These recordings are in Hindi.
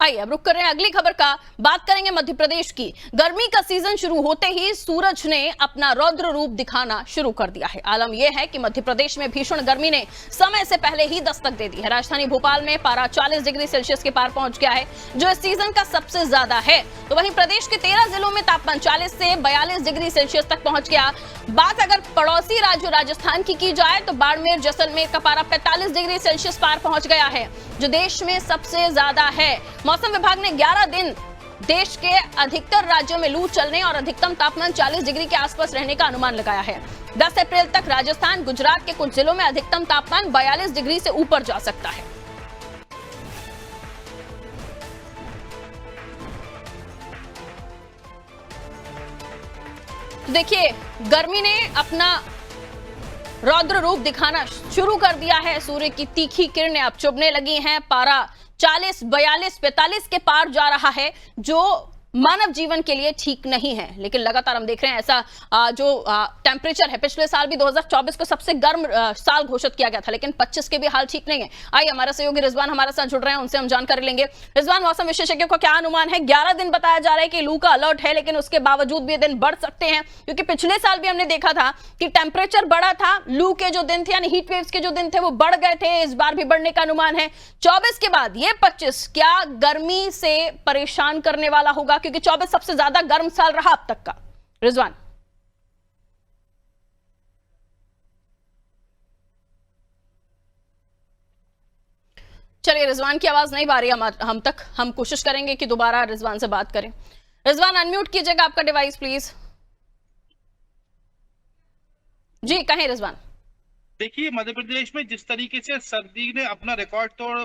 आइए अब रुक कर रहे हैं अगली खबर का। बात करेंगे मध्य प्रदेश की। गर्मी का सीजन शुरू होते ही सूरज ने अपना रौद्र रूप दिखाना शुरू कर दिया है। आलम यह है कि मध्य प्रदेश में भीषण गर्मी ने समय से पहले ही दस्तक दे दी है। राजधानी भोपाल में पारा 40 डिग्री सेल्सियस के पार पहुंच गया है, जो इस सीजन का सबसे ज्यादा है। तो वहीं प्रदेश के 13 जिलों में तापमान 40 से 42 डिग्री सेल्सियस तक पहुंच गया। बात अगर पड़ोसी राज्य राजस्थान की जाए तो बाड़मेर जैसलमेर का पारा 45 डिग्री सेल्सियस पार पहुंच गया है, जो देश में सबसे ज्यादा है। मौसम विभाग ने 11 दिन देश के अधिकतर राज्यों में लू चलने और अधिकतम तापमान 40 डिग्री के आसपास रहने का अनुमान लगाया है। 10 अप्रैल तक राजस्थान, गुजरात के कुछ जिलों में अधिकतम तापमान 42 डिग्री से ऊपर जा सकता है। तो देखिए, गर्मी ने अपना रौद्र रूप दिखाना शुरू कर दिया है। सूर्य की तीखी किरणें अब चुभने लगी हैं। पारा 40, 42, 45 के पार जा रहा है, जो मानव जीवन के लिए ठीक नहीं है। लेकिन लगातार हम देख रहे हैं ऐसा जो टेम्परेचर है, पिछले साल भी 2024 को सबसे गर्म साल घोषित किया गया था, लेकिन 25 के भी हाल ठीक नहीं है। आइए हमारे सहयोगी रिजवान हमारे साथ जुड़ रहे हैं, उनसे हम जानकारी लेंगे। रिजवान, मौसम विशेषज्ञों का क्या अनुमान है? 11 दिन बताया जा रहा है कि लू का अलर्ट है, लेकिन उसके बावजूद भी दिन बढ़ सकते हैं, क्योंकि पिछले साल भी हमने देखा था कि टेम्परेचर बढ़ा था, लू के जो दिन थे यानी हीट वेव्स के जो दिन थे वो बढ़ गए थे। इस बार भी बढ़ने का अनुमान है। 24 के बाद ये 25 क्या गर्मी से परेशान करने वाला होगा? क्योंकि 24 सबसे ज्यादा गर्म साल रहा अब तक का। रिजवान, चलिए, रिजवान की आवाज नहीं आ रही हम तक। हम कोशिश करेंगे कि दोबारा रिजवान से बात करें। रिजवान, अनम्यूट कीजिएगा आपका डिवाइस प्लीज। जी कहें रिजवान। देखिए, मध्य प्रदेश में जिस तरीके से सर्दी ने अपना रिकॉर्ड तोड़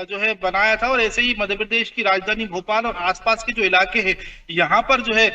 जो है बनाया था, और ऐसे ही मध्य प्रदेश की राजधानी भोपाल और आसपास के जो इलाके हैं, यहाँ पर जो है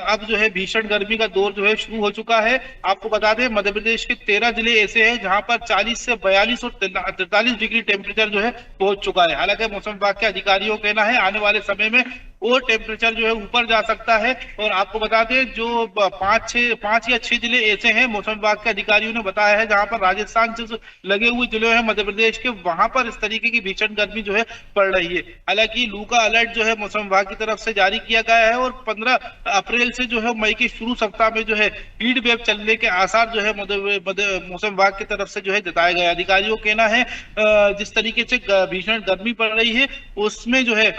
अब जो है भीषण गर्मी का दौर जो है शुरू हो चुका है। आपको बता दें, मध्य प्रदेश के 13 जिले ऐसे हैं जहाँ पर 40 से 42 और 43 डिग्री टेम्परेचर जो है पहुंच चुका है। हालांकि मौसम विभाग के अधिकारियों का कहना है आने वाले समय में और टेम्परेचर जो है ऊपर जा सकता है। और आपको बता दें, जो 5 या 6 जिले ऐसे हैं मौसम विभाग के अधिकारियों ने बताया है जहां पर राजस्थान से लगे हुए जिले हैं मध्य प्रदेश के, वहां पर इस तरीके की भीषण गर्मी जो है पड़ रही है। हालांकि लू का अलर्ट जो है मौसम विभाग की तरफ से जारी किया गया है, और 15 अप्रैल से जो है मई के शुरू सप्ताह में जो है हीट वेव चलने के आसार जो है मौसम विभाग की तरफ से जो है जताया गया। अधिकारियों का कहना है जिस तरीके से भीषण गर्मी पड़ रही है उसमें जो है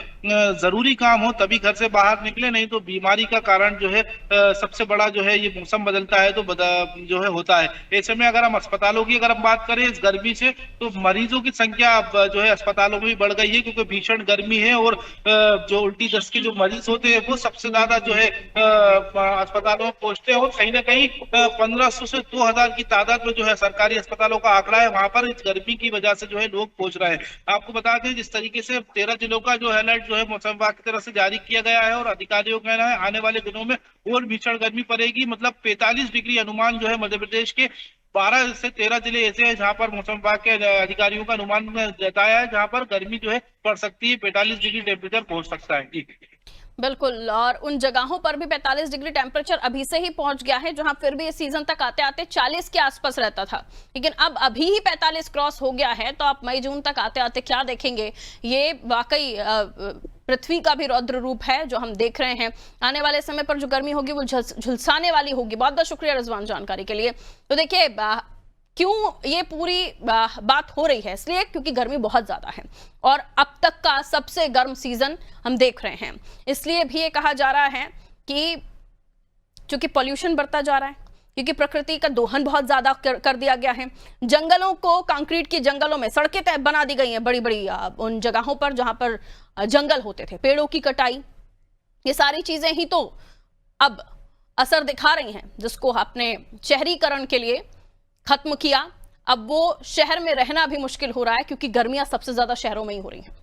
जरूरी काम हो तभी घर से बाहर निकले, नहीं तो बीमारी का कारण जो है सबसे बड़ा जो है ये मौसम बदलता है तो जो है होता है। ऐसे में अगर हम अस्पतालों की अगर हम बात करें इस गर्मी से, तो मरीजों की संख्या अब जो है अस्पतालों में भी बढ़ गई है, क्योंकि भीषण गर्मी है और जो उल्टी दस्त के जो मरीज होते हैं वो सबसे ज्यादा जो है अस्पतालों में पहुंचते हैं। और कहीं ना कहीं 1500 से 2000 की तादाद में जो है सरकारी अस्पतालों का आंकड़ा है, वहां पर इस गर्मी की वजह से जो है लोग पहुंच रहे हैं। आपको बता दें, जिस तरीके से 13 जिलों का जो अलर्ट जो है मौसम विभाग की तरफ से जारी किया गया है, और अधिकारियों का कहना है आने वाले दिनों में और भीषण गर्मी पड़ेगी। मतलब 45 डिग्री अनुमान जो है मध्य प्रदेश के 12 से 13 जिले ऐसे हैं जहां पर मौसम विभाग के अधिकारियों का अनुमान जताया है, जहां पर गर्मी जो है पड़ सकती है, 45 डिग्री टेम्परेचर पहुंच सकता है। बिल्कुल, और उन जगहों पर भी 45 डिग्री टेम्परेचर अभी से ही पहुंच गया है जहां फिर भी इस सीजन तक आते आते 40 के आसपास रहता था, लेकिन अब अभी ही 45 क्रॉस हो गया है। तो आप मई जून तक आते आते क्या देखेंगे? ये वाकई पृथ्वी का भी रौद्र रूप है जो हम देख रहे हैं। आने वाले समय पर जो गर्मी होगी वो झुलसाने वाली होगी। बहुत बहुत शुक्रिया रिजवान जानकारी के लिए। तो देखिए, क्यों ये पूरी बात हो रही है? इसलिए क्योंकि गर्मी बहुत ज्यादा है और अब तक का सबसे गर्म सीजन हम देख रहे हैं। इसलिए भी ये कहा जा रहा है कि चूंकि पॉल्यूशन बढ़ता जा रहा है, क्योंकि प्रकृति का दोहन बहुत ज्यादा कर दिया गया है। जंगलों को, कंक्रीट की जंगलों में सड़कें बना दी गई हैं बड़ी बड़ी उन जगहों पर जहां पर जंगल होते थे। पेड़ों की कटाई, ये सारी चीजें ही तो अब असर दिखा रही हैं, जिसको आपने शहरीकरण के लिए खत्म किया। अब वो शहर में रहना भी मुश्किल हो रहा है, क्योंकि गर्मियां सबसे ज्यादा शहरों में ही हो रही हैं।